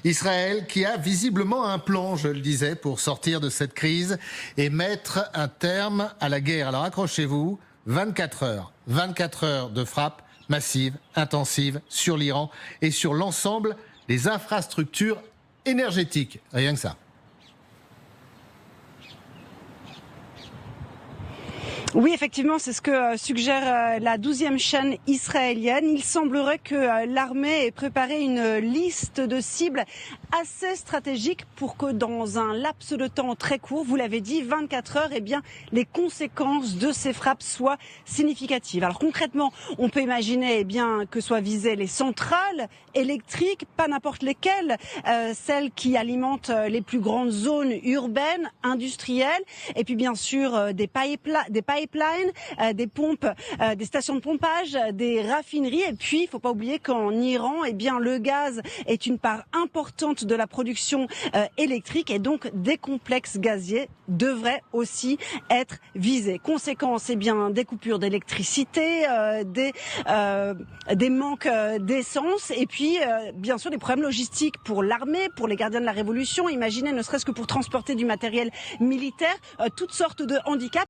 Israël qui a visiblement un plan, je le disais, pour sortir de cette crise et mettre un terme à la guerre. Alors accrochez-vous, 24 heures de frappe massive, intensive sur l'Iran et sur l'ensemble des infrastructures énergétiques. Rien que ça. Oui, effectivement, c'est ce que suggère la 12e chaîne israélienne. Il semblerait que l'armée ait préparé une liste de cibles assez stratégiques pour que dans un laps de temps très court, vous l'avez dit, 24 heures, eh bien, les conséquences de ces frappes soient significatives. Alors concrètement, on peut imaginer bien que soient visées les centrales électriques, pas n'importe lesquelles, celles qui alimentent les plus grandes zones urbaines, industrielles, et puis bien sûr des pipelines, des pompes, des stations de pompage, des raffineries. Et puis, il ne faut pas oublier qu'en Iran, eh bien, le gaz est une part importante de la production électrique et donc des complexes gaziers devraient aussi être visés. Conséquence, eh bien, des coupures d'électricité, des manques d'essence et puis, bien sûr, des problèmes logistiques pour l'armée, pour les gardiens de la Révolution. Imaginez, ne serait-ce que pour transporter du matériel militaire, toutes sortes de handicaps.